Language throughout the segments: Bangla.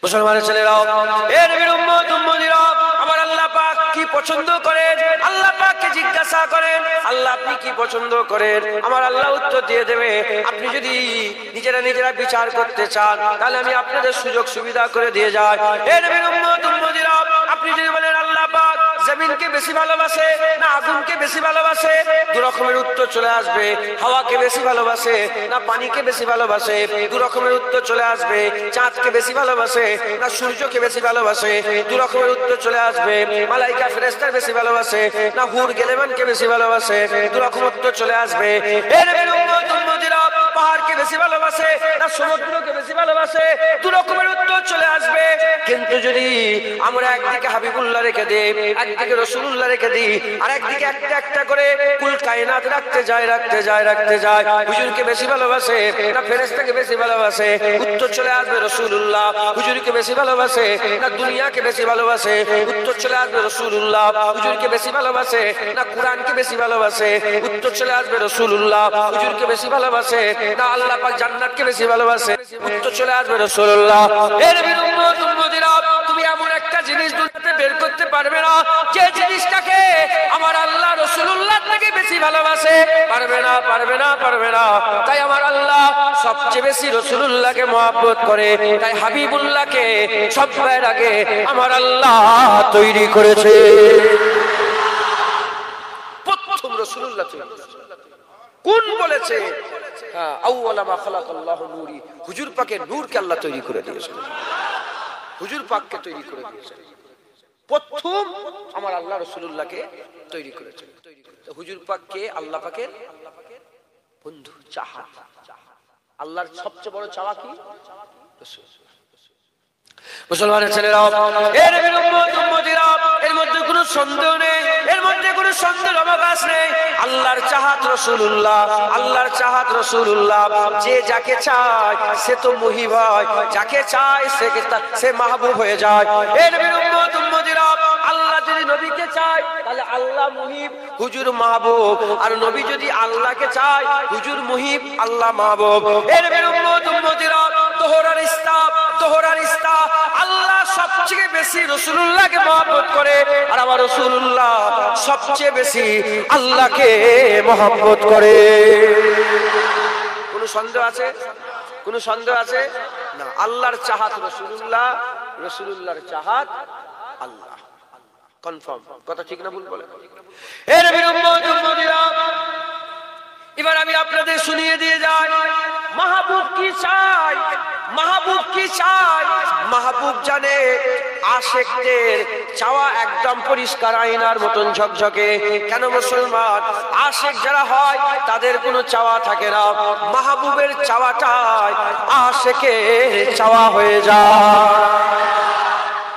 মুসলমানের ছেলেরাও, এ নবীর উম্মত উম্মতিরা, আমার আল্লাহ পাক কি পছন্দ করেন? আল্লাহ পাককে জিজ্ঞাসা করেন, আল্লাহ আপনি কি পছন্দ করেন? আমার আল্লাহ উত্তর দিয়ে দেবে, আপনি যদি নিজেরা বিচার করতে চান তাহলে আমি আপনাদের সুযোগ সুবিধা করে দিয়ে যাই। এ নবীর উম্মত উম্মতিরা, আপনি যদি বলেন আল্লাহ পাক জমিনকে বেশি ভালোবাসে না আগুনকে বেশি ভালোবাসে, দু রকমের উত্তর চলে আসবে। হাওয়াকে বেশি ভালোবাসে না পানিকে বেশি ভালোবাসে, দু রকমের উত্তর চলে আসবে। চাঁদকে বেশি ভালোবাসে না সূর্যকে বেশি ভালোবাসে, দু রকমের উত্তর চলে আসবে। মালাইকা ফেরেশতার বেশি ভালোবাসে না হুর গেলেমানকে বেশি ভালোবাসে, দু রকম উত্তর চলে আসবে। এ নবীর উম্মত উম্মতিরা, পাহাড়কে বেশি ভালোবাসে না সমুদ্রকে বেশি ভালোবাসে, দু রকমের উত্তর চলে আসবে। কিন্তু যদি আমরা একদিকে হাবিবুল্লাহ রেখে দিই, একদিকে রাসূলুল্লাহ রেখে দিই, আর একদিকে একটা একটা করে কুল কায়নাত রাখতে যায় হুজুরকে বেশি ভালোবাসে না ফেরেশতাকে বেশি ভালোবাসে, উত্তর চলে আসবে রাসূলুল্লাহ। হুজুরকে বেশি ভালোবাসে না দুনিয়াকে বেশি ভালোবাসে, উত্তর চলে আসবে রাসূলুল্লাহ। হুজুরকে বেশি ভালোবাসে না কুরআনকে বেশি ভালোবাসে, উত্তর চলে আসবে রাসূলুল্লাহ। হুজুরকে বেশি ভালোবাসে না আল্লাহ পাক জান্নাতকে বেশি ভালোবাসে, উত্তর চলে আসবে রাসূলুল্লাহ। এর নবীর উম্মত উম্মতিরা, তুমি এমন একটা জিনিস দুনিয়াতে বের করতে পারবে না যে জিনিসটাকে আমার আল্লাহ রাসূলুল্লাহ থেকে বেশি ভালোবাসে, পারবে না। তাই আমার আল্লাহ সবচেয়ে বেশি রাসূলুল্লাহকে মহব্বত করে, তাই হাবিবুল্লাহকে সবার আগে আমার আল্লাহ তৈরি করেছে। প্রথম রাসূলুল্লাহ কোন বলেছে? আউয়ালা মা খালাকাল্লাহু নূরি, হুজুর পাকের নূরকে আল্লাহ তৈরি করে দিয়েছে, হুজুর পাককে তৈরি করে দিয়েছে। প্রথম আমার আল্লাহ রাসূলুল্লাহকে তৈরি করেছে। হুজুর পাককে আল্লাহ পাকের বন্ধু, চাহত। আল্লাহর সবচেয়ে বড় চাওয়া কি? রাসূল। মুসলমানের ছেলেরাও, এর নবীর উম্মত উম্মতিরা, এর মধ্যে কোনো সন্দেহ নেই, এর মধ্যে কোনো সন্দেহের অবকাশ নেই। আল্লাহর চাহত রাসূলুল্লাহ, আল্লাহর চাহত রাসূলুল্লাহ। যে যাকে চায় সে তো মুহিব হয়, যাকে চায় সে মাহবুব হয়ে যায়। এর নবীর উম্মত উম্মতিরা, আল্লাহ যদি নবীকে চায় তাহলে আল্লাহ মুহিব, হুজুর মাহবুব। আর নবী যদি আল্লাহকে চায়, হুজুর মুহিব, আল্লাহ মাহবুব। এর নবীর উম্মত উম্মতিরা, তোহরার ইস্তা আল্লাহ সবচেয়ে বেশি রাসূলুল্লাহকে মহব্বত করে, আর আমার রাসূলুল্লাহ সবচেয়ে বেশি আল্লাহকে মহব্বত করে। কোনো সন্দেহ আছে? না। আল্লাহর চাহত রাসূলুল্লাহ, রাসূলুল্লাহর চাহত আল্লাহ। কনফার্ম কথা, ঠিক না ভুল বলে? এর নবীর উম্মত উম্মতিরা, এবার আমি আপনাদের শুনিয়ে দিয়ে যাই মাহবুব কি চায়। মাহবুব জানে আশিকদের চাওয়া একদম পরিষ্কার আয়নার মতন ঝকঝকে। কেন মুসলমান? আশিক যারা হয় তাদের কোনো চাওয়া থাকে না, মাহবুবের চাওয়াটাই আশিকের চাওয়া হয়ে যায়।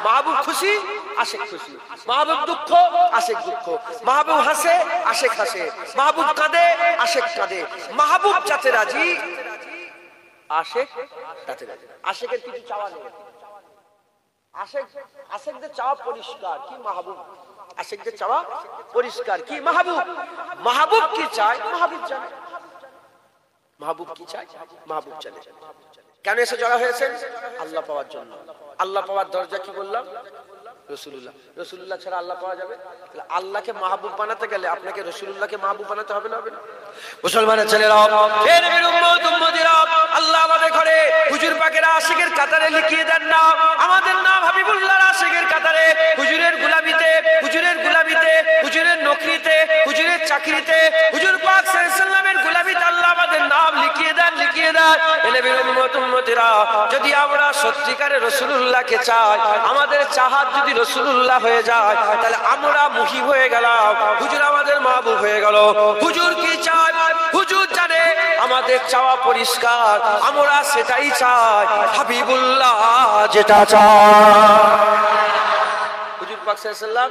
মাহবুব খুশি, আশিক খুশি। মাহবুব দুঃখ, আশিক দুঃখ। মাহবুব হাসে, আশিক হাসে। মাহবুব কাঁদে, আশিক কাঁদে। মাহবুব যাতে রাজি, আশিক তাতে রাজি। আশিকের কিছু চাওয়া নেই। আশিকদের চাওয়া পরিষ্কার কি? মাহবুব। আশিকদের চাওয়া পরিষ্কার কি? মাহবুব। মাহবুব কি চায়? মাহবুব জানে। মাহবুব কি চায়? মাহবুব জানে। কেন এসে জড়া হয়েছেন? আল্লাহ পাওয়ার জন্য। আল্লাহ পাওয়ার দরজা কি বললাম? রাসূলুল্লাহ। রাসূলুল্লাহ ছাড়া আল্লাহ পাওয়া যাবে? তাহলে আল্লাহকে মাহবুব বানাতে গেলে আপনাকে রাসূলুল্লাহকে মাহবুব বানাতে হবে না? হবে না? মুসলমানের ছেলেরা, হে নবীর উম্মত উম্মতিরা, আল্লাহ আমাদের ঘরে হুজুর পাকের আশিকের কাতারে লিখিয়ে দেন না আমাদের নাম হাবিবুল্লাহর আশিকের কাতারে। হুজুরের গোলামিতে, হুজুরের নকরিতে, হুজুরের চাকরিতে, হুজুর পাক সাল্লাল্লাহু আলাইহি ওয়াসাল্লামের গোলামিতে আল্লাহ আমাদের নাম লিখিয়ে দেন। হে নবীর উম্মত উম্মতিরা, যদি আমরা সত্যিকারের রাসূলুল্লাহকে চাই, আমাদের চাহত যদি রাসূলুল্লাহ হয়ে যায়, তাহলে আমরা মুহিব হয়ে গেলাম, হুজুর আমাদের মাহবুব হয়ে গেল। হুজুর কি চায়? হুজুর জানে আমাদের চাওয়া পরিষ্কার, আমরা সেটাই চাই। হাবিবুল্লাহ যেটা চায়, হুজুর পাক সাল্লাল্লাহু আলাইহি ওয়াসাল্লাম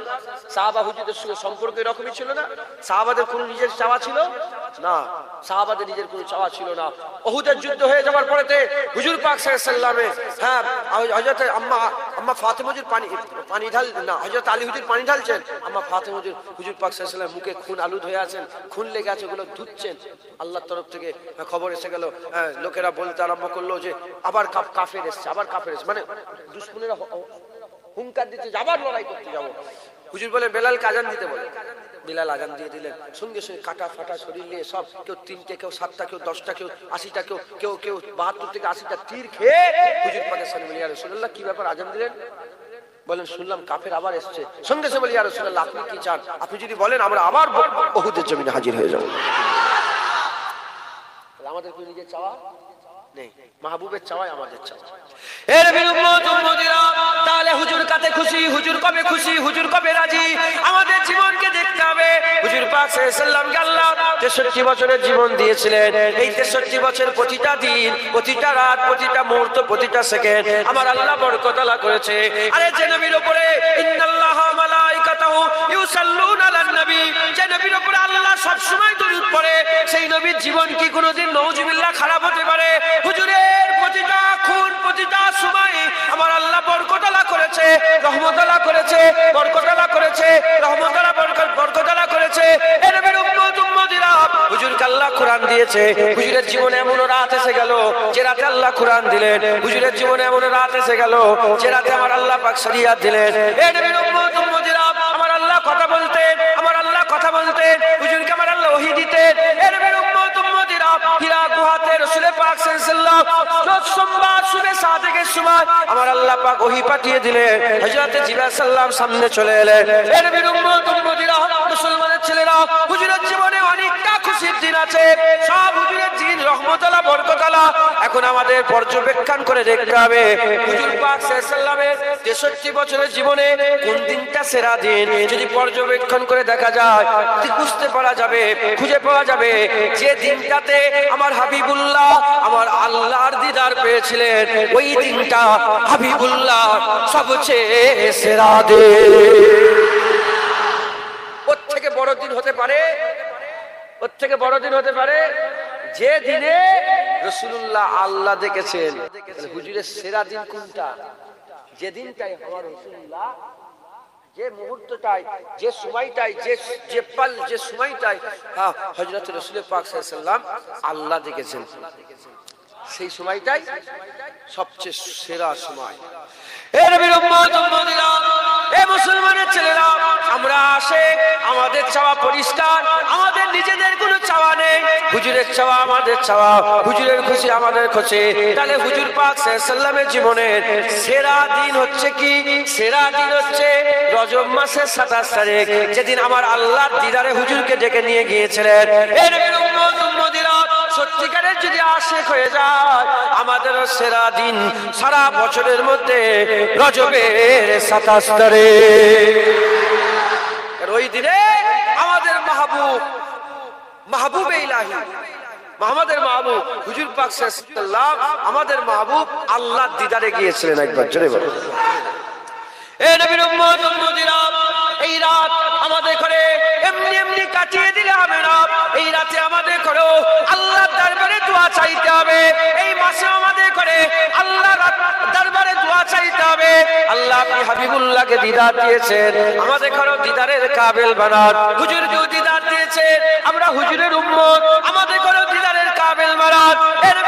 সাহাবা হুজুরদের সঙ্গে সম্পর্ক এরকমই ছিল না? সাহাবাদের কোনো নিজের চাওয়া ছিল না, সাহাবাদের নিজের কোনো চাওয়া ছিল না। উহুদের যুদ্ধ হয়ে যাওয়ার পরেতে হুজুর পাক সাল্লাল্লাহু আলাইহি ওয়াসাল্লামের হযরত আম্মা ফাতেমা হুজুর পানি ঢাল না, হযরত আলী হুজুর পানি ঢালছেন, আম্মা ফাতেমা হুজুর পাক সাল্লাল্লাহু আলাইহি ওয়াসাল্লামের মুখে খুন আলুদ হয়ে আছেন, খুন লেগে আছে, ওগুলো ধুচ্ছেন। আল্লাহর তরফ থেকে খবর এসে গেল, লোকেরা বলতে আরম্ভ করলো যে আবার কাফের এসছে, আবার কাফের এসছে, মানে দুশমনেরা হুঙ্কার দিতে আবার লড়াই করতে যাবো। হুজুর বলে বেলালকে আজান দিতে বলে, বেলাল আজান দিয়ে দিলেন। সঙ্গে সঙ্গে কাটা ফাটা শরীর নিয়ে সব, কেউ 3টে, কেউ 7টা, কেউ 10টা, কেউ 80টা, কেউ 72 থেকে 80টা তীর খেয়ে হুজুর পাকের সামনে বলি, ইয়া রাসূলুল্লাহ কি ব্যাপার আজান দিলেন? বলেন শুনলাম কাফের আবার এসছে। সঙ্গে সঙ্গে বলি, ইয়া রাসূলুল্লাহ আপনি কি চান? আপনি যদি বলেন আমরা আবার উহুদের জমিনে হাজির হয়ে যাব। আমাদের কোনো নিজের চাওয়া নেই, মাহবুবের চাওয়াই আমাদের চাওয়া। এর উম্মতিরা, তাহলে হুজুর কাতে খুশি, হুজুর কবে খুশি, হুজুর কবে রাজি, আমাদের জীবনকে দেখতে হবে। হুজুর পাক সাল্লাল্লাহু আলাইহি ওয়াসাল্লামকে আল্লাহ 63 বছরের জীবন দিয়েছিলেন। এই 63 বছর প্রতিটা দিন, প্রতিটা রাত, প্রতিটা মুহূর্ত, প্রতিটা সেকেন্ড আমার আল্লাহ বরকত আলা করেছে। আরে যে নবীর উপরে ইন্নাল্লাহা ওয়া মালাইকাতাহু ইউসাল্লুনা আলান নবী, যে নবীর উপরে আল্লাহ সব সময় দরুদ পড়ে, সেই নবীর জীবন কি কোনোদিন নাউজুবিল্লাহ খারাপ হতে পারে? হুজুরের প্রতিটা খুন, প্রতিটা সময় আমার আল্লাহ বরকত আলা করেছে, রহমত আলা করেছে, বরকত আলা করেছে, রহমত আলা বরকত আলা করেছে। এর নবীর উম্মতিরা, হুজুরকে আল্লাহ কোরআন দিয়েছে। হুজুরের জীবনে এমন রাত এসে গেল যে রাতে আল্লাহ কোরআন দিলেন। হুজুরের জীবনে এমন রাত এসে গেল যে রাতে আমার আল্লাহ পাক শরিয়াত দিলেন। এর নবীর উম্মতিরা, আমার আল্লাহ কথা বলতেন, আমার আল্লাহ কথা বলতেন, হুজুরকে আমার আল্লাহ ওহী দিতেন। এর নবীর উম্মতিরা, হীরা গুহাতে রাসূল পাক সাল্লাল্লাহু আলাইহি ওয়াসাল্লাম সোমবার সুবহে সাদেকের সময় আমার আল্লাহ পাক ওহী পাঠিয়ে দিলেন। হযরত জিবরাইল সাল্লাম সামনে চলে এলেন। এর নবীর উম্মতিরা, মুসলমানের ছেলেরা, হুজুরের জীবনে অনেকটা খুশির দিন আছে, সব হুজুরের দিন রহমত আলা বরকত আলা। এখন আমাদের পর্যবেক্ষণ করে দেখতে হবে হুজুর পাক সাল্লাল্লাহু আলাইহি ওয়াসাল্লামের 63 বছরের জীবনে কোন দিনটা সেরা দিন। যদি পর্যবেক্ষণ করে দেখা যায়, বুঝতে পারা যাবে, খুঁজে পাওয়া যাবে যে দিনটাতে আমার হাবিবুল্লাহ আমার আল্লাহর দিদার পেয়েছিলেন, ওই দিনটা হাবিবুল্লাহ সবচেয়ে সেরা দিন। ওর থেকে বড় দিন হতে পারে, ওর থেকে বড় দিন হতে পারে যে দিনে রাসূলুল্লাহ আল্লাহ দেখেছেন। হুজুরের সেরা দিন কোনটা? যে দিনটাই আমার রাসূলুল্লাহ, যে মুহূর্তটাই, যে সময়টাই, যে সময়টাই হযরত রাসূল পাক সাল্লাল্লাহু আলাইহি ওয়াসাল্লাম আল্লাহ দেখেছেন, সেই সময়টাই সবচেয়ে সেরা সময়। এ নবীর উম্মতিরা, এ মুসলমানের ছেলেরা, আমরা আসে, আমাদের চাওয়া পরিষ্কার, আমাদের নিজেদের কোনো চাওয়া নেই। হুজুরের চাওয়া আমাদের চাওয়া, হুজুরের খুশি আমাদের খুশি। তাহলে হুজুর পাক সাল্লাল্লাহু আলাইহি ওয়াসাল্লামের জীবনের সেরা দিন হচ্ছে কি? সেরা দিন হচ্ছে রজব মাসের 27 তারিখ, যেদিন আমার আল্লাহর দিদারে হুজুরকে ডেকে নিয়ে গিয়েছিলেন। এ নবীর উম্মতিরা, সত্যিকারের যদি আশিক হয়ে যায়, আমাদেরও সেরা দিন সারা বছরের মধ্যে রজবের 27 তারিখ। ওই দিনে আমাদের মাহবুবে ইলাহি, আমাদের মাহবুব হুজুর পাক সাল্লাল্লাহু আলাইহি ওয়াসাল্লাম, আমাদের মাহবুব আল্লাহর দিদারে গিয়েছিলেন। একবার জোরে বলুন। এ নবীর উম্মতিরা, এই রাত আমাদের করে এমনি এমনি কাটিয়ে দিলে হবে না। এই রাতে আমাদের করে আল্লাহর দরবারে দোয়া চাইতে হবে। এই মাসে আমাদের করে আল্লাহর দরবারে দোয়া চাইতে হবে। আল্লাহ আপনি হাবিবুল্লাহকে দিদার দিয়েছেন, আমাদের করে দিদারের কাবিল বানান। হুজুরকেও দিদার দিয়েছেন, আমরা হুজুরের উম্মত, আমাদের করে দিদারের কাবিল বানান। এর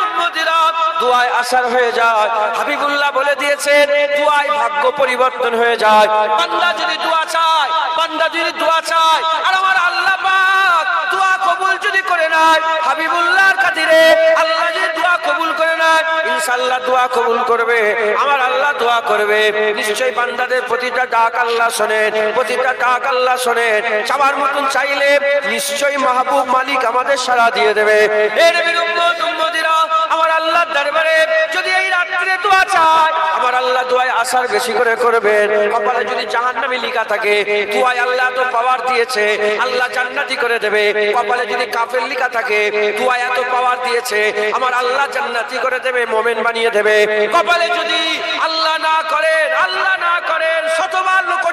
উম্মতিরা, দুআয় আসার হয়ে যায়। হাবিবুল্লাহ বলে দিয়েছেন দুআয় ভাগ্য পরিবর্তন হয়ে যায়। বান্দা যদি দোয়া চায়, বান্দা যদি দোয়া চায়, আর আমার আল্লাহ পাক দোয়া কবুল যদি করে নেয়, হাবিবুল্লাহর খাতিরে আল্লাহ যদি দোয়া কবুল করে নেয়, ইনশাআল্লাহ দোয়া কবুল করবে, আমার আল্লাহ দোয়া করবে। নিশ্চয়ই বান্দাদের প্রতিটা ডাক আল্লাহ শোনেন, প্রতিটা ডাক আল্লাহ শোনেন। চাওয়ার মতন চাইলে নিশ্চয়ই মাহবুব মালিক আমাদের সাড়া দিয়ে দেবে। এ নবীর উম্মতিরা, আমার আল্লাহর দরবারে যদি এই রাত্রে দোয়া চায়, আমার আল্লাহ দোয়ায় আসার বেশি করে করবেন। কপালে যদি জাহান্নামী লেখা থাকে, দোয়ায় আল্লাহ তো পাওয়ার দিয়েছে, আল্লাহ জান্নাতি করে দেবে। কপালে যদি কাফের লেখা থাকে, দোয়ায় এত পাওয়ার দিয়েছে, আমার আল্লাহ জান্নাতি করে দেবে, মুমিন বানিয়ে দেবে। কপালে যদি আল্লাহ না করেন, আল্লাহ না করেন, শতবার লোক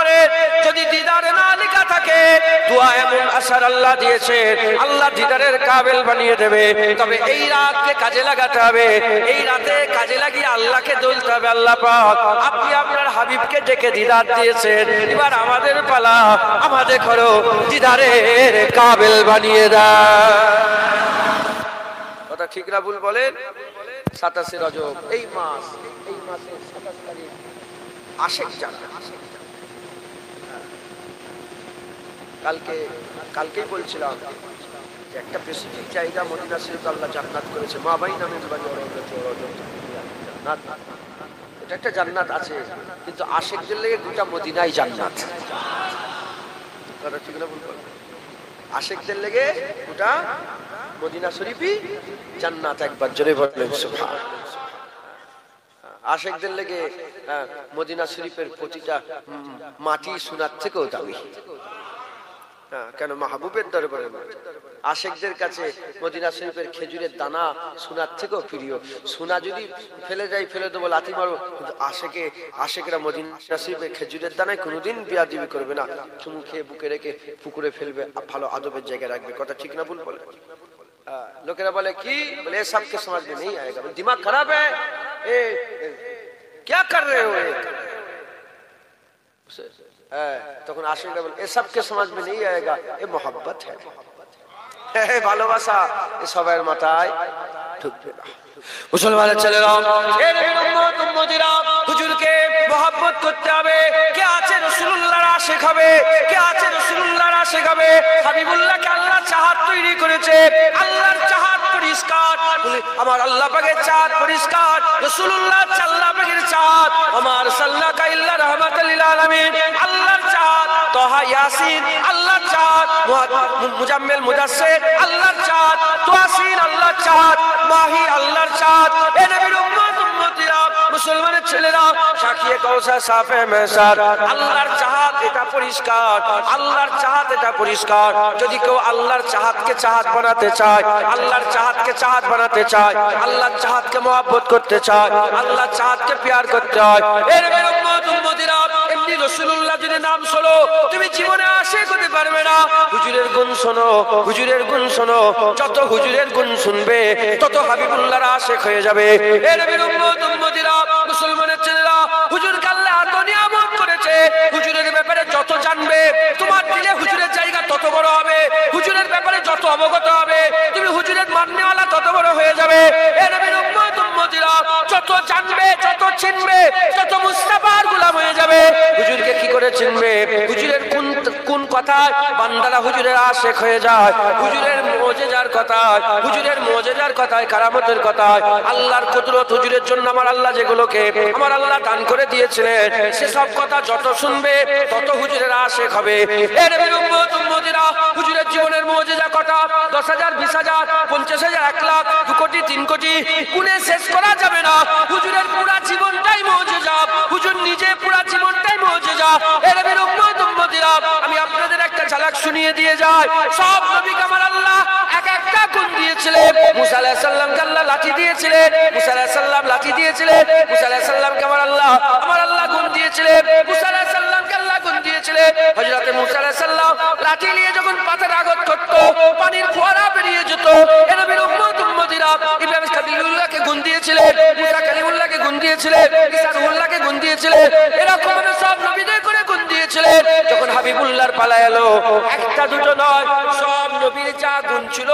করে, যদি দিদারে না লেখা থাকে, দোয়া এমন আসার আল্লাহ দিয়েছেন, আল্লাহ দিদারের কাবিল বানিয়ে দেবে। তবে এই রাতকে কাজে লাগাতে হবে, এই রাতে কাজে লাগিয়ে আল্লাহকে বলতে হবে, আল্লাহ পাক আপনি আপনার হাবিবকে ডেকে দিদার দিয়েছেন, এবার আমাদের পালা, আমাদের করো দিদারের কাবিল বানিয়ে দাও। কথা ঠিক না ভুল বলেন? 27 রজব এই মাসের 27 তারিখ আশিক জান্নাত। কালকেই বলছিলাম যে একটা স্পেসিফিক জায়গা মদিনা শরীফ আল্লাহ জান্নাত করেছে, মা বাইনা মিজবানি জান্নাত। এটা একটা জান্নাত আছে, কিন্তু আশিকদের লেগে গোটা মদিনাই জান্নাত। কথা ঠিক না ভুল বলেন? আশিকদের লেগে গোটা মদিনা শরীফই জান্নাত। একবার জোরে বলেন সুবহান। আশিকদের লেগে মদিনা শরীফের প্রতিটা মাটি সোনার থেকেও দামি। কেন? মাহবুবের দরবারে। আশিকদের কাছে মদিনা শরীফের খেজুরের দানা সোনার থেকেও প্রিয়। সোনা যদি ফেলে যায় ফেলে দেবো, লাথি মারো, কিন্তু আশিকরা মদিনা শরীফের খেজুরের দানায় কোনোদিন বিয়াদবি করবে না, চুমু খেয়ে বুকে রেখে পুকুরে ফেলবে, ভালো আদবের জায়গায় রাখবে। কথা ঠিক না ভুল বলে? লোকেরা বলে কি বলে, এ সবকে সমাজ में नहीं आएगा, दिमाग खराब है, क्या कर रहे हो? তখন আশিকরা বলে, এ সবকে সমাজ में नहीं आएगा, ये मोहब्बत है, ভালোবাসা এ সবার মাথায় ঢুকবে না। মুসলমানের ছেলেরা, হুজুরকে মহব্বত করতে হবে। কে আছে রাসূলুল্লাহর আশিক হবে, কে আছে রাসূলুল্লাহর আশিক হবে। হাবিবুল্লাহকে আল্লাহ চাহাত তৈরি করেছে, আল্লাহর চাহাত পরিষ্কার, আমার আল্লাহ পাকের চাহাত পরিষ্কার, রাসূলুল্লাহ আল্লাহ পাকের চাহাত, আমার সাল্লাকা ইল্লা রাহমাতাল লিল আলামিন, আল্লাহর চাহাত, তাহা ইয়াসিন আল্লাহর চাহাত, মুজাম্মিল মুদাসসির আল্লাহর চাহাত, তাসিন আল্লাহর চাহাত, মাহি আল্লাহর চাহাত। এ নবীর উম্মত উম্মতিরা, মুসলমানের ছেলেরা, সাকিয়ে কাউসার সাফে মেসার, আল্লাহর চাহাত এটা পরিষ্কার, আল্লাহর চাহাত এটা পরিষ্কার। যদি কেউ আল্লাহর চাহাতকে চাহাত বানাতে চায়, আল্লাহর চাহাতকে চাহাত বানাতে চায়, আল্লাহর চাহাতকে মহব্বত করতে চায়, আল্লাহর চাহাতকে প্যার করতে হয়, এর নবীর উম্মত উম্মতিরা, এমনি রাসূলুল্লাহ যদি নাম শোনো, তুমি জীবনে আশিক হতে পারবে না। হুজুরের গুণ শোনো, হুজুরের গুণ শোনো, যত হুজুরের গুণ শুনবে তত হাবিবুল্লাহর আশিক হয়ে যাবে। এ নবীর উম্মত উম্মতিরা, মুসলমানের ছেলেরা, হুজুরকে আল্লাহ এত নিয়ামত করেছে, হুজুরের ব্যাপারে যত জানবে তোমার দিলে হুজুরের জায়গা তত বড় হবে, হুজুরের ব্যাপারে যত অবগত হবে তুমি হুজুরের মাননেওয়ালা তত বড় হয়ে যাবে। এ নবীর উম্মত উম্মতিরা, যত জানবে, যত চিনবে, তত মুস্তাফার গোলাম হয়ে যাবে। হুজুরকে কি করে চিনবে? হুজুরের কোন কথায় বান্দারা হুজুরের আশিক হয়ে যায়, হুজুরের মুজিজার কথায়, হুজুরের মুজিজার কথায়, কারামতের কথায়, আল্লাহর কুদরত, হুজুরের জন্য আমার আল্লাহ যেগুলোকে আমার আল্লাহ দান করে দিয়েছিলেন, সেসব কথা যত শুনবে তত হুজুরের আশিক হবে। এ নবীর উম্মত উম্মতিরা, হুজুরের জীবনের মুজিজা কথা 10,000, 20,000, 50,000, 1 লাখ, 2 কোটি, 3 কোটি গুণে শেষ করা যাবে না। হুজুরের পুরা জীবনটাই মুজিজা, হুজুর নিজে পুরা জীবনটাই মুজিজা। এ নবীর উম্মত উম্মতিরা, আমি আপনাদের একটা ঝলক শুনিয়ে দিয়ে যাই। সব নবীকে আমার আল্লাহ এক একটা গুণ দিয়েছিলেন। মুসা আলাইহিস সালামকে আল্লাহ লাঠি দিয়েছিলেন, মুসা আলাইহিস সালাম লাঠি দিয়েছিলেন, মুসা আলাইহিস সালামকে আমার আল্লাহ গুণ দিয়েছিলেন, মুসা আলাইহিস সালামকে আল্লাহ গুণ দিয়েছিলেন। হযরত মুসা আলাইহিস সালাম লাঠি নিয়ে যখন পাথর আঘাত করত, পানির ফোয়ারা বেরিয়ে যেত। এ নবীর উম্মত উম্মতিরা, ইব্রাহিম খলিলুল্লাহকে গুণ দিয়েছিলেন, মুসা কালিমুল্লাহকে গুণ দিয়েছিলেন, ঈসা রূহুল্লাহকে গুণ দিয়েছিলেন, এরকম সব নবীদের করে গুণ দিয়েছিলেন। যখন হাবিবুল্লাহর পালা এলো, একটা দুটো নয়, সব নবীর যা গুণ ছিল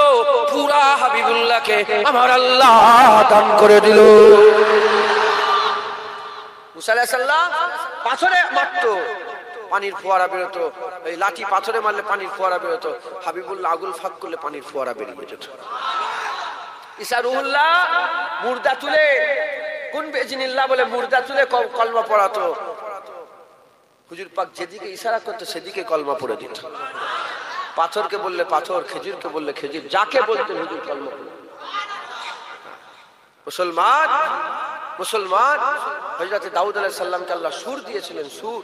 পুরা হাবিবুল্লাহকে আমার আল্লাহ দান করে দিল। মুসা আলাইহিস সালাম পাথরে মারতো, পানির ফোয়ারা বেরোতো, এই লাঠি পাথরে মারলে পানির ফোয়ারা বেরোতো, হাবিবুল্লাহ আগুল ফাঁক করলে পানির ফোয়ারা বেরিয়ে যেত। ঈসা রূহুল্লাহ মুর্দা তুলে, কোন বেজিনিল্লাহ বলে মুর্দা তুলে কলমা পড়াতো। হুজুর পাক যেদিকে ইশারা করতো সেদিকে কলমা পড়ে দিত। পাথরকে বললে পাথর, খেজুরকে বললে খেজুর, যাকে বলতে হুজুর কলমা পড়ে। মুসলমান হযরত দাউদ আলাইহিস সালামকে আল্লাহ সুর দিয়েছিলেন, সুর।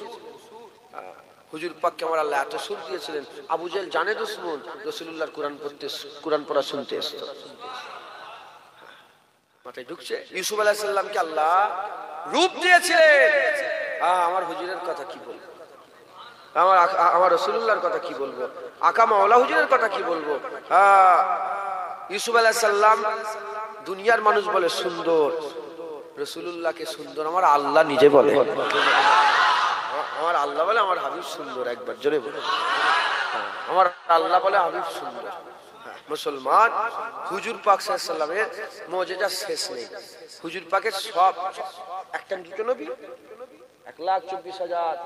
হুজুর পাককে আমার আল্লাহ এত সুর দিয়েছিলেন, আবু জেহেল জানে দুশমন রাসূলুল্লাহর কোরআন পড়া শুনতে আসতো। মাথায় ঢুকছে? ইউসুফ আলাইহিস সালামকে আল্লাহ রূপ দিয়েছিলেন। আমার হুজুরের কথা কি বলবো, আমার রাসূলুল্লাহর কথা কি বলবো, আকা মাওলা হুজুরের কথা কি বলবো। ইউসুফ আলাইহিস সালাম দুনিয়ার মানুষ বলে সুন্দর, রাসূলুল্লাহকে সুন্দর আমার আল্লাহ নিজে বলে। আমার আল্লাহ বলে আমার হাবিব সুন্দর, একবার জোরে বলে আমার আল্লাহ বলে হাবিব সুন্দর। মুসলমান, হুজুর পাক সাল্লাল্লাহু আলাইহি ওয়াসাল্লামের মুজিজা শেষ নেই। হুজুর পাকের সব একটা দুটো নবী 1,24,000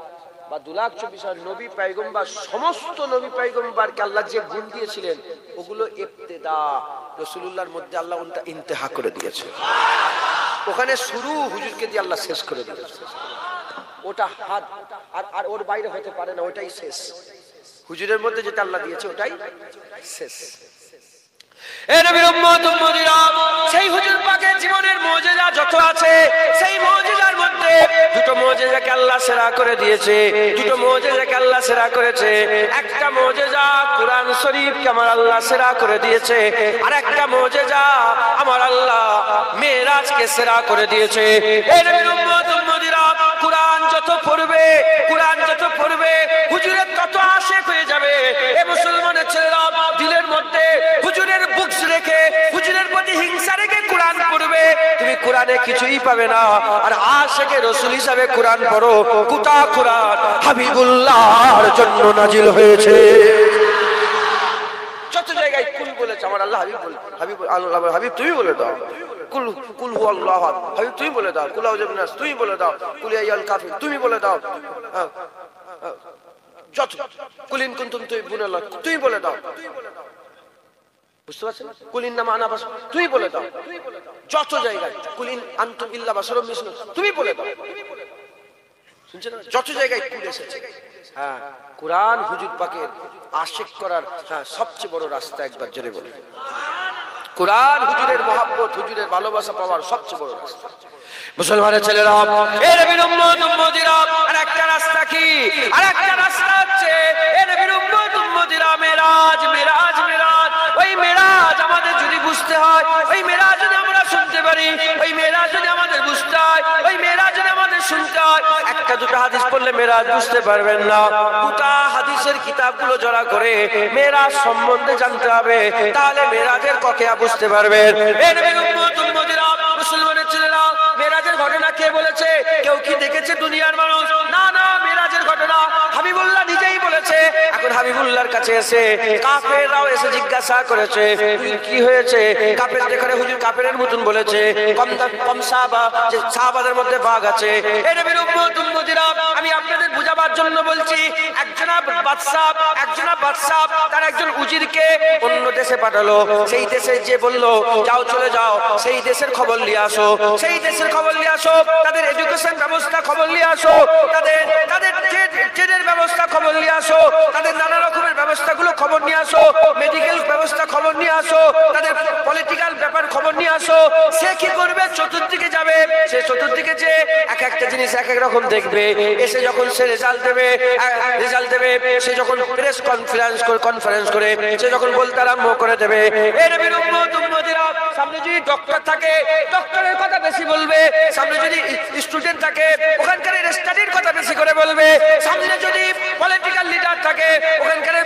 বা 2,24,000 নবী পয়গম্বর, সমস্ত নবী পয়গম্বরকে আল্লাহ যে গুণ দিয়েছিলেন ওগুলো ইবতিদা, রাসূলুল্লাহর মধ্যে আল্লাহ ওটা ইন্তেহা করে দিয়েছে। ওখানে শুরু, হুজুরকে দিয়ে আল্লাহ শেষ করে দিয়েছে। ওটা হাত আর ওর বাইরে হতে পারে না, ওটাই শেষ। হুজুরের মধ্যে যেটা আল্লাহ দিয়েছে ওটাই শেষ। এ নবীর উম্মত উম্মতিরা, সেই হুজুর পাকের জীবনের মুজিজা যত আছে, সেই মুজিজার মধ্যে দুটো মুজিজাকে আল্লাহ সেরা করে দিয়েছে, দুটো মুজিজাকে আল্লাহ সেরা করেছে। একটা মুজিজা কুরআন শরীফকে আমার আল্লাহ সেরা করে দিয়েছে, আর একটা মুজিজা আমার আল্লাহ মেরাজকে সেরা করে দিয়েছে। এ নবীর উম্মত উম্মতিরা, কুরআন যত পড়বে, কুরআন যত পড়বে, হুজুরের তত আশিক হয়ে যাবে। এ মুসলমানের ছেলেরা, দিলের মধ্যে হুজুরের বুকস রেখে, হুজুরের প্রতি হিংসা রেখে কুরআন পড়বে, তুমি কুরআনে কিছুই পাবে না। আর আশিকে রাসূল হিসাবে কুরআন পড়ো। গোটা কুরআন হাবিবুল্লাহর জন্য নাজিল হয়েছে। যত জায়গায় কুল বলেছে আমার আল্লাহ হাবিব বলে, হাবিব আল্লাহ হাবিব তুমি বলে দাও, কুল কুল হু আল্লাহ আহাদ হাবিব তুমি বলে দাও, কুল আউযু বিনাস তুমি বলে দাও, কুল ইয়া আল কাফির তুমি বলে দাও, যত কুলিন কুনতুম তুহিব্বুনাল্লাহ তুমি বলে দাও। বুঝতে পারছেন? কুলিন নামা আনা বাস তুমি বলে দাও। যত জায়গায় কুলিন আনতুম ইল্লা বাশারুম মিসলুকুম তুমি বলে দাও। শুনছেন না? যত জায়গায় কুল এসেছে। হ্যাঁ, কুরআন হুজুর পাকের আশিক করার সবচেয়ে বড় রাস্তা, একবার জোরে বলে কুরআন হুজুরের মহব্বত, হুজুরের ভালোবাসা পাওয়ার সবচেয়ে বড় রাস্তা। মুসলমানের ছেলেরা, এ নবীর উম্মত উম্মতিরা, আর একটা রাস্তা কি? আর একটা রাস্তা হচ্ছে এ নবীর উম্মত উম্মতিরা মেরাজ, মেরাজ, মেরাজ। ওই মেরাজ আমাদের যদি বুঝতে হয়, ওই মেরাজ যদি আমরা শুনতে পারি, ওই মেরাজ যদি আমাদের বুঝতে হয়, ওই মেরাজ যদি আমাদের শুনতে হয়, একটা দুটো হাদিস পড়লে মেরাজ বুঝতে পারবেন না। গোটা হাদিসের কিতাবগুলো জড়া করে মেরাজ সম্বন্ধে জানতে হবে, তাহলে মেরাজের ককেয়া বুঝতে পারবেন। এ নবীর উম্মত উম্মতিরা, মুসলমানের ছেলেরা, মেরাজের ঘটনা কে বলেছে? কেউ কি দেখেছে দুনিয়ার মানুষ? না না, মেরাজের ঘটনা হাবিবুল্লাহ নিজেই বলেছে। এখন হাবিবুল্লাহর কাছে এসে কাফেররাও এসে জিজ্ঞাসা করেছে কি হয়েছে। কাফের যেখানে হুজুর কাফেরের মতন বলেছে, কম সাহাবা, যে সাহাবাদের মধ্যে ভাগ আছে। এ নবীর উম্মত উম্মতিরা, আমি আপনাদের বুঝাবার জন্য বলছি। একজনা বাদশা তার একজন উজিরকে অন্য দেশে পাঠালো। সেই দেশে যে বললো যাও চলে যাও, সেই দেশের খবর নিয়ে আসো, সেই দেশের খবর নিয়ে আসো, তাদের এডুকেশন ব্যবস্থা খবর নিয়ে আসো, তাদের ট্রেনের ব্যবস্থা খবর নিয়ে আসো, তাদের নানা রকমের ব্যবস্থাগুলো খবর নিয়ে আসো, মেডিকেল ব্যবস্থা খবর নিয়ে আসো, তাদের পলিটিক্যাল ব্যাপার খবর নিয়ে আসো। সে কি করবে? চতুর্দিকে যাবে। সে চতুর্দিকে যে এক একটা জিনিস এক এক রকম দেখবে। এসে যখন সে রেজাল্ট দেবে, সে যখন প্রেস কনফারেন্স করে সে যখন বলতে আরম্ভ করে দেবে। এই নবীর উম্মত উম্মতিরা, সামনে যদি ডক্টর থাকে ডক্টরের কথা বেশি বলবে, সামনে যদি স্টুডেন্ট থাকে ওখানকার স্টাডির কথা বেশি করে বলবে, সামনে যদি পলিটিক্যাল লিডার থাকে ওখানকার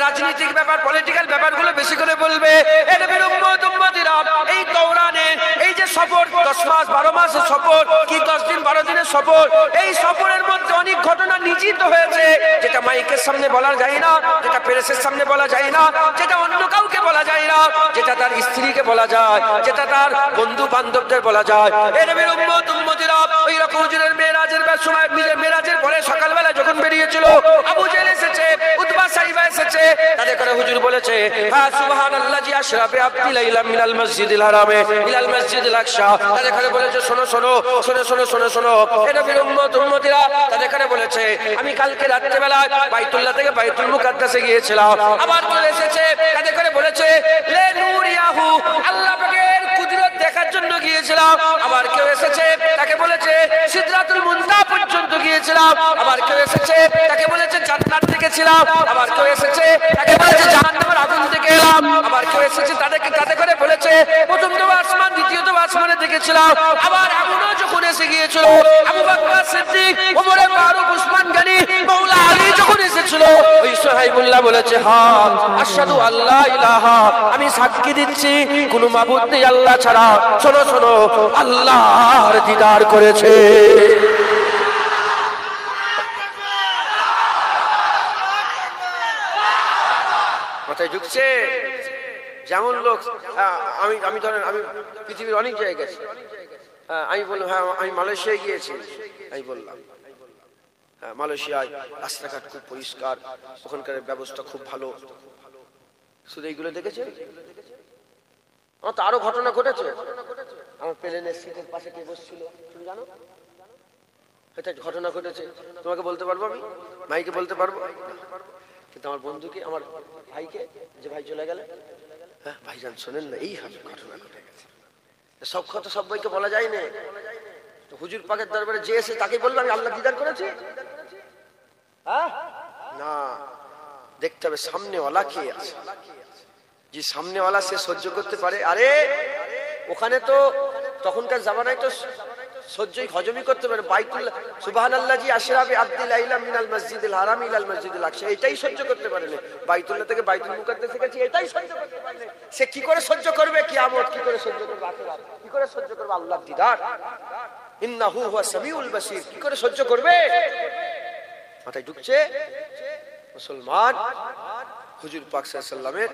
রাজনৈতিক ব্যাপার, পলিটিক্যাল ব্যাপারগুলো বেশি করে বলবে। এই নবীর উম্মত উম্মতিরা, এই দৌড়ানে, এই যে সফর 10 মাস 12 মাসের সফর, কি 10 দিন 12 দিনের সফর, এই সফরের মধ্যে অনেক ঘটনা নিশ্চিত হয়েছে, যেটা মাইকের সামনে বলা যায় না, যেটা প্রেসের সামনে বলা যায় না, যেটা অন্য কাউকে বলা যায় না, যেটা তার স্ত্রীকে বলা যায়, যেটা তার বন্ধু বান্ধবদের বলা যায়। এই নবীর উম্মত উম্মতিরা, ওই রকম হুজুরের মেরাজের সময়, মেরাজের পরে সকালবেলা যখন বেরিয়েছিল, আবু জেহেল এসেছে, উতবা সাইবা এসেছে, তাদের করে হুজুর বলেছে হ্যাঁ সুবহানাল্লাহি আশরাফে আবদি লাইলা মিনাল মসজিদিল হারামে ইলাল মসজিদিল আকসা। তাদের করে বলেছে শোনো শোনো শোনো শোনো শোনো শোনো, এই নবীর উম্মত উম্মতিরা, তাদের করে বলেছে আমি কালকে রাত্রে বেলা বাইতুল্লাহ থেকে বাইতুল মুকাদ্দাসে গিয়েছিলাম, আবার চলে এসেছে। তাদের করে বলেছে লে নূরিয়াহু, আল্লাহ পাকের কুদরত দেখার জন্য গিয়েছিলাম। আবার কেউ এসেছে তাকে বলেছে সিদরাতুল মুনতাহা পর্যন্ত গিয়েছিলাম। আবার কেউ এসেছে তাকে বলেছে জান্নাত দেখেছিলাম। আবার কেউ এসেছে তাকে বলেছে জাহান্নামের আগুন থেকে এলাম। আবার কেউ এসেছে তাদের করে বলেছে প্রথম তো আসমান, দ্বিতীয় তো আসমানে দেখেছিলাম। আবার এমনও যখন এসে গিয়েছিল, আবু বকর সিদ্দিক, ওমর ফারুক, উসমান গনি, মাওলা আলী যখন এসেছিল, ওই সুহাইবুল্লাহ বলেছে, হ্যাঁ আশহাদু আল্লা ইলাহা, আমি সাক্ষী দিচ্ছি কোন মাবুদ নেই আল্লাহ ছাড়া। শোনো শোনো, আল্লাহর দিদার করেছে। মাথায় ঢুকছে? যেমন লোক, আমি ধরেন আমি পৃথিবীর অনেক জায়গায় গেছি, আমি বললাম হ্যাঁ আমি মালয়েশিয়ায় গিয়েছি, আমি বললাম হ্যাঁ মালয়েশিয়ায় রাস্তাঘাট খুব পরিষ্কার, ওখানকার ব্যবস্থা খুব ভালো। শুধু এইগুলো দেখেছে? আমার তো আরো ঘটনা ঘটেছে। আমার প্লেনের সিটের পাশে কে বসছিল তুমি জানো? এটা ঘটনা ঘটেছে, তোমাকে বলতে পারবো, আমি ভাইকে বলতে পারবো, কিন্তু আমার বন্ধুকে, আমার ভাইকে, যে ভাই চলে গেলে, হ্যাঁ ভাইজান শোনেন না, এই হবে ঘটনা ঘটে গেছে। সব কথা সব ভাইকে বলা যায় না। হুজুর পাকের দরবারে যে এসে তাকে বলবো আমি আল্লাহ দিদার করেছি? হ্যাঁ না, দেখতে হবে সামনেওয়ালা কে আছে। যে সামনেওয়ালা সে সহ্য করতে পারে। আরে ওখানে তো তখনকার জামানায় তো সহ্যই হজমই করতে পারে। বাইতুল্লাহ সুবহানাল্লাহি আশরাফি আব্দিল লাইলা মিনাল মসজিদিল হারাম ইলাল মসজিদিল আকসা, এটাই সহ্য করতে পারে না। বাইতুল্লাহ থেকে বাইতুল মুকাদ্দাস গেছে, এটাই সহ্য করতে পারে না। সে কি করে সহ্য করবে কিয়ামত? কি করে সহ্য করবে আখিরাত? কি করে সহ্য করবে আল্লাহর দিদার? ইন্নাহু হুয়াস সামিউল বাসীর, কি করে সহ্য করবে? মাথায় ঢুকছে? মুসলমান, হুজুর পাক সাল্লাল্লাহু আলাইহি ওয়াসাল্লামের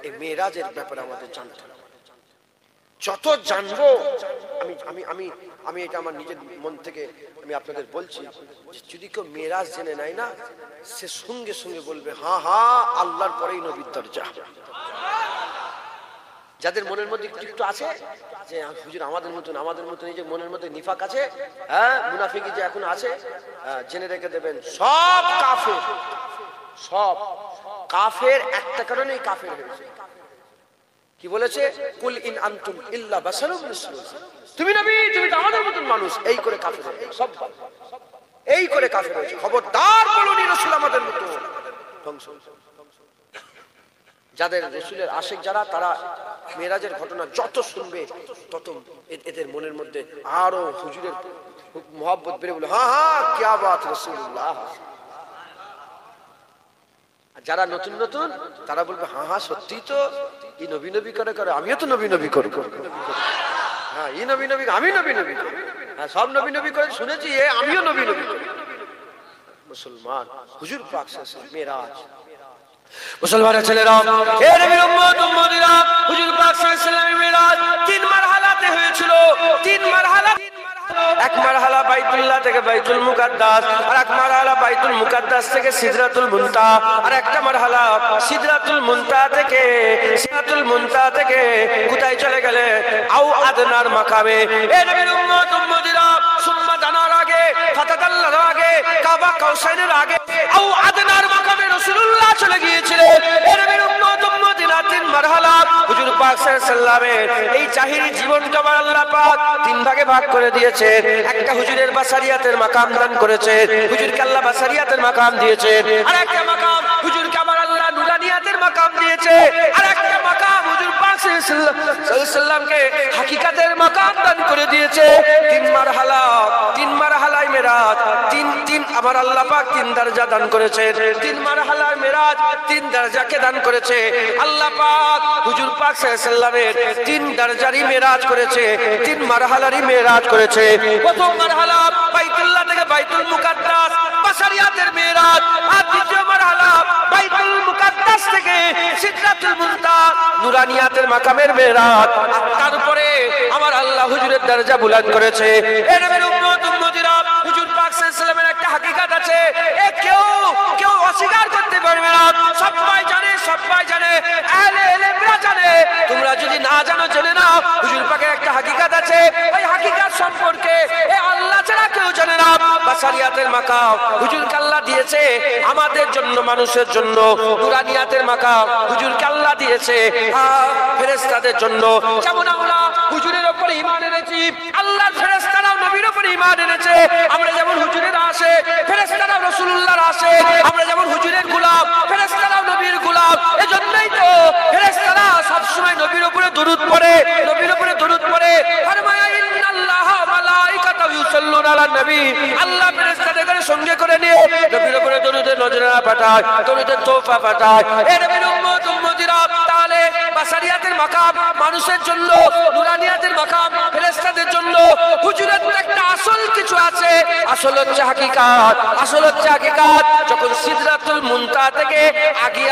এই মেরাজের ব্যাপারে আমাদের জানতে হবে। যত জানবো, আমি আমি আমি আমি এটা আমার নিজের মন থেকে আমি আপনাদের বলছি, যদি কেউ মেরাজ জেনে নেয় না, সে সঙ্গে সঙ্গে বলবে হ্যাঁ হ্যাঁ আল্লাহর পরেই নবীর দরজা। যাদের মনের মধ্যে একটু আছে যে হুজুর আমাদের মতন এই যে মনের মধ্যে নিফাক আছে, হ্যাঁ মুনাফিকি যে এখন আছে, জেনে রেখে দেবেন সব কাফের। সব কাফের একটা কারণেই কাফের হয়েছে। কি বলেছে? কুল ইন আনতুম ইল্লা বাশারুম মিসলুকুম, তুমি নবী, তুমি তো আমাদের মতন মানুষ, এই করে কাফের হয়েছে। সব এই করে কাফের হয়েছে। খবরদার বলুন রাসূল আমাদের মতো ধ্বংস। যাদের রাসূলের আশিক যারা, তারা মেরাজের ঘটনা যত শুনবে তত এদের মনের মধ্যে আরো হুজুরের মহব্বত বেড়ে বলে হ্যাঁ হ্যাঁ কিয়া বাত রাসূলুল্লাহ। যারা নতুন নতুন তারা বলবে হ্যাঁ হ্যাঁ সত্যি তো, এই নবী নবী করে করে আমিও তো নবী নবী করব। হ্যাঁ এই নবী নবী, আমি নবী নবী করি, হ্যাঁ সব নবী নবী করে শুনেছি, আমিও নবী নবী করি। মুসলমান, হুজুর পাক সাল্লাল্লাহু আলাইহি মেরাজ, মুসলমানের ছেলেরা, হে নবীর উম্মত উম্মতিরা, হুজুর পাক সাল্লাল্লাহু আলাইহি মেরাজ তিন মারহালাতে হয়েছিল। তিন মারহালা, এক মারহালা বাইতুল্লাহ থেকে বাইতুল মুকাদ্দাস, আর এক মারহালা বাইতুল মুকাদ্দাস থেকে সিদরাতুল মুনতাহা, আর একটা মারহালা সিদরাতুল মুনতাহা থেকে কোথায় চলে গেলে? আও আদনার মাকামে। এ নবীর উম্মত উম্মতিরা, সুম্মা দানার আগে, ফাতাদাল্লার আগে, কাবা কাউসাইনের আগে আও আদনার মাকামে রাসূলুল্লাহ চলে গিয়েছিলেন। এ নবীর উম্মত উম্মতিরা তিন মারহালা হুজুর পাক সাল্লাল্লাহু আলাইহি ওয়াসাল্লামের এই জাহিরি জীবনকে আল্লাহ পাক তিন ভাগে ভাগ করে দিয়েছে। একটা হুজুরের বাসারিয়াতের মাকাম দান করেছে, হুজুরকে আল্লাহ বাসারিয়াতের মাকাম দিয়েছে। আর একটা মাকাম হুজুরকে আমার আল্লাহ নুরানিয়াতের মাকাম দিয়েছে। আর একটা মাকাম হুজুর পাক সাল্লাল্লাহু আলাইহি ওয়াসাল্লামকে হাকিকাতের মাকাম দান করে দিয়েছে। তিন মারহালায় মেরাজ, তিন আমার আল্লাহ পাক তিন দরজা দান করেছে। তিন মারহালায় মেরাজ তিন দরজাকে দান করেছে আল্লাহ পাক। হুজুর পাক সাল্লাল্লাহু আলাইহি ওয়াসাল্লামের তিন দরজারই মেরাজ করেছে, তিন মারহালারই মেরাজ করেছে। প্রথম মারহালা বাইতুল্লাহ থেকে বাইতুল মুকাদ্দাস, বাসারিয়াতের মেরাজ। আর দ্বিতীয় মারহালা বাইতুল মুকাদ্দাস থেকে সিদরাতুল মুনতাহা, নুরানিয়াতের মাকামের মেরাজ। আর তারপরে আমার আল্লাহ হুজুরের দরজা বুলন্দ করেছে। এ নবীর উম্মত উম্মতিরা, হুজুর পাক সাল্লাল্লাহু আলাইহি ওয়াসাল্লামের একটা হাকিকত আছে, এ কেউ অস্বীকার করতে পারবে না। সবাই জানে, আহলে ইলমরা জানে। তোমরা যদি না জানো জেনে নাও, হুজুর পাকের একটা হাকিকত আছে, ওই হাকিকত সম্পর্কে এ আল্লাহ ছাড়া কেউ জানে না। বাসারিয়াতের মাকাম হুজুরকে আল্লাহ দিয়েছে আমাদের জন্য, মানুষের জন্য। নুরানিয়াতের মাকাম হুজুরকে আল্লাহ দিয়েছে ফেরেশতাদের জন্য। যেমন আমরা হুজুরের উপর ঈমান এনেছি, আল্লাহর ফেরেশতারাও নবীর উপর ঈমান এনেছে। আমরা যেমন হুজুরের আসে, ফেরেশতারাও রাসূলুল্লাহর আসে। আমরা যেমন হুজুরের গোলাম, ফেরেশতারাও নবীর গোলাম। এজন্যই তো ফেরেশতারা সব সময় নবীর উপরে দরুদ পড়ে, নবীর উপরে দরুদ পড়ে। ফরমায়া ইন্নাল্লাহা ওয়া মালাইকাতাহু সাল্লু আলা নবী, আল্লাহ ফেরেশতাদের সঙ্গে করে নিয়ে নবীর উপরে দরুদের নজরানা পাঠায়, দরুদের তোহফা পাঠায়। এ নবীর উম্মত উম্মতিরা, তাহলে বাশারিয়াতের মাকাম মানুষের জন্য, নুরানিয়াতের মাকাম ফেরেশতাদের জন্য। হুজুরের একটা আসল কিছু আছে, আসল হচ্ছে হাকিকাত, আসল হচ্ছে হাকিকাত। যখন সিদরাতুল মুনতাহা থেকে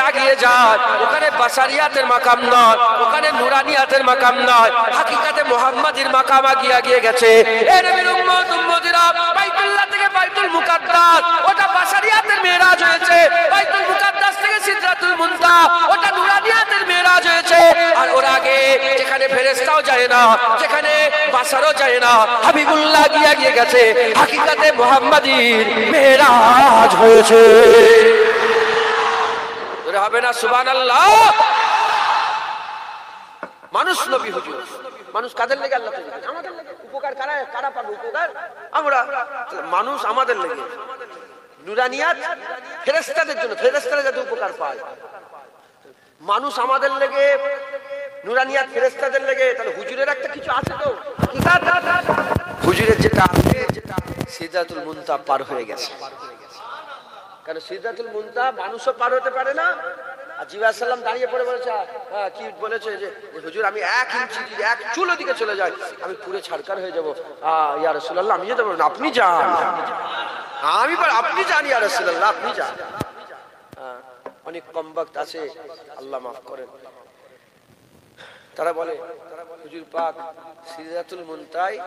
আগিয়ে যায়, ওখানে বাশারিয়াতের মাকাম নয়, ওখানে নুরানিয়াতের মাকাম নয়, হাকিকাতে মুহাম্মাদির মাকাম আগিয়ে গেছে। এ নবীর উম্মত উম্মতিরা, বাইতুল্লাহ থেকে বাইতুল মুকাদ্দাস ওটা বাশারিয়াতের মেরাজ হয়েছে, বাইতুল মুকাদ্দাস থেকে সিদরাতুল মুনতাহা ওটা নুরানিয়াতের মেরাজ হয়েছে। আর ওর আগে যেখানে ফেরেশতাও যায় না, যেখানে বাশারও যায় না, হাবিবুল্লাহ আগিয়ে গেছে, হাকিকাতে মুহাম্মাদির মেরাজ হয়েছে। তোরে হবে না সুবহানাল্লাহ। মানুষ নবী হুজুর, মানুষ কাদের লেগে আল্লাহ তৈরি করেছে? আমাদের লেগে। উপকার কারা পাবে? উপকার আমরা। মানুষ আমাদের লেগে, নুরানিয়াত ফেরেশতাদের জন্য, ফেরেশতারা যাতে উপকার পায়। মানুষ আমাদের লেগে, নুরানিয়াত ফেরেশতাদের লেগে। তাহলে হুজুরের একটা কিছু আছে তো, হুজুরের যেটা আছে, যেটা সিদরাতুল মুনতাহা পার হয়ে গেছে। কারণ সিদরাতুল মুনতাহা মানুষও পার হতে পারে না। আর জিবরাইল আলাইহিস সালাম দাঁড়িয়ে পড়ে বলেছে, কি বলেছে যে হুজুর আমি 1 ইঞ্চি, 1 চুলো দিকে চলে যাই, আমি পুরো ছারকার হয়ে যাবো। ইয়া রাসূলুল্লাহ, আমি যেতে পারবো না, আপনি যান। আপনি যান ইয়া রাসূলুল্লাহ, আপনি যান। অনেক কম বক্ত আছে, আল্লাহ মাফ করেন। তারা বলে হুজুর পাক সিদরাতুল মুনতাহায়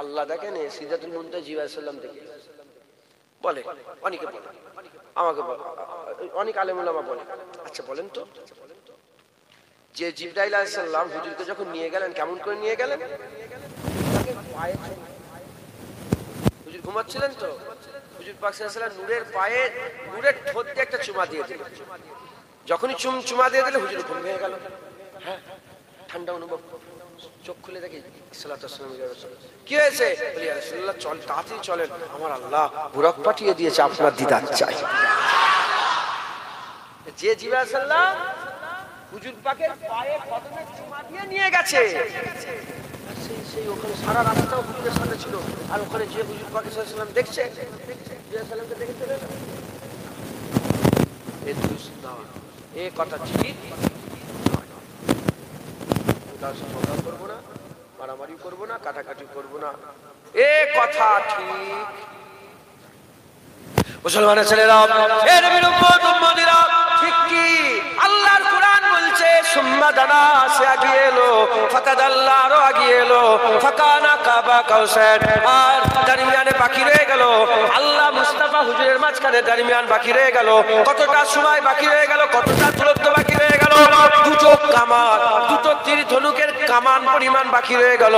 আল্লাহ দেখেন, সিদরাতুল মুনতাহায় জিবরাইল আলাইহিস সালাম দেখে। বলে অনেকে, বলে আমাকে বলে, অনেক আলেম উলামা বলে। আচ্ছা বলেন তো, যে জিবরাইল আলাইহিস সালাম হুজুরকে যখন নিয়ে গেলেন, কেমন করে নিয়ে গেলেন? হুজুর ঘুমাচ্ছিলেন তো, হুজুর পাক সাল্লাল্লাহু আলাইহি ওয়াসাল্লাম নূরের পায়ে, নূরের ঠোঁট দিয়ে একটা চুমা দিয়ে দিলেন। যখনই চুমা দিয়ে দিলে হুজুর ঘুম ভেঙে গেল। হ্যাঁ, ঠান্ডা অনুভব, চোখ খুলে দেখি সাল্লাল্লাহু আলাইহি ওয়াসাল্লাম। কি হয়েছে? বলি ইয়া রাসূলুল্লাহ চল, তাড়াতাড়ি চলেন, আমার আল্লাহ বুরাক পাঠিয়ে দিয়েছে, আপনার দিদার চাই। যে জিবরাইল সাল্লাম হুজুর পাকের পায়ে কদমে চুমা দিয়ে নিয়ে গেছে, সেই ওখানে সারা রাস্তা হুজুরের সাথে ছিল। আর ওখানে যে হুজুর পাক সাল্লাল্লাহু আলাইহি ওয়াসাল্লাম দেখছে, জিবরাইল সাল্লামকে দেখে চলে গেল। এ কথা ঠিক, করবো না, মারামারি করবো না, কাটাকাটি করবো না, এ কথা ঠিক। মুসলমানের ছেলেরা, এ নবীর উম্মত উম্মতিরা, ঠিক কি? আল্লাহর কোরআন বলছে সুম্মা দানা, সে আগিয়ে এলো, ফাতাদাল্লা, আরো আগিয়ে এলো, ফাকানা কাবা কাউসার, আর দরমিয়ানে বাকি রয়ে গেল। আল্লাহ মুস্তাফা হুজুরের মাঝখানে দরমিয়ান বাকি রয়ে গেল। কতটা সময় বাকি রয়ে গেল, কতটা দূরত্ব বাকি রয়ে গেল? দুটো কামান, দুটো তীর ধনুকের কামান পরিমাণ বাকি রয়ে গেল।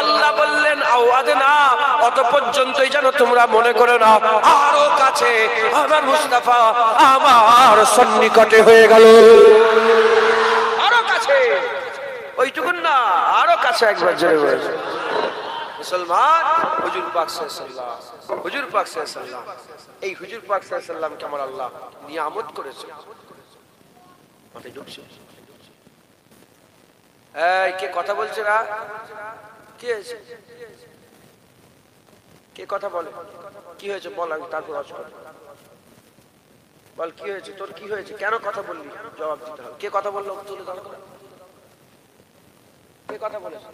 আল্লাহ বললেন আওয়াদনা, অত পর্যন্তই যেন তোমরা মনে করো না, আরো কাছে আমার মুস্তাফা আমার সন্নিকটে হয়ে গেল। আরো কাছে, ওইটুকুন না, আরো কাছে। একবার জোরে বলেন মুসলমান, হুজুর পাক সাল্লাল্লাহু, হুজুর পাক সাল্লাল্লাহু, এই হুজুর পাক সাল্লাল্লাহু কে আমার আল্লাহ নিয়ামত করেছে। মাথায় ঢুকছে? এই কে কথা বলছে না? কি হয়েছে? কে কথা বলে? কি হয়েছে বল, আমি তারপর আজ করব। বল কি হয়েছে তোর, কি হয়েছে, কেন কথা বললি? জবাব দিতে হবে। কে কথা বললো? তুলে দাঁড় করা। কে কথা বলেছে?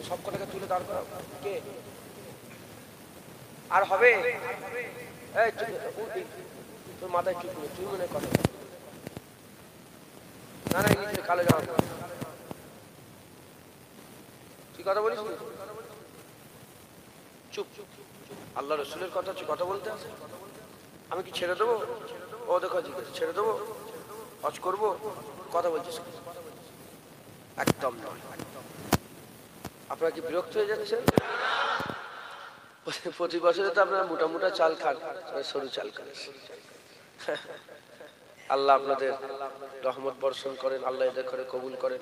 সব কথাকে তুলে দাঁড় করা। কে? আর হবে? এই তোর মাথায় চুপ নেই, তুই মনে কথা বল। না না, নিজে কালো জামা পর। তুই কথা বলিস? চুপ। আল্লাহ রসুলের কথা হচ্ছে, কথা বলতে আছে। আমি কি ছেড়ে দেবো? ও দেখো ছেড়ে দেবো, হজ করবো, কথা বলছিস? একদম নয়। আপনারা কি বিরক্ত হয়ে যাচ্ছেন? প্রতি বছরে তো আপনারা মোটা মোটা চাল খান, সরু চাল খান। আল্লাহ আপনাদের রহমত বর্ষণ করেন, আল্লাহ এদের করে কবুল করেন।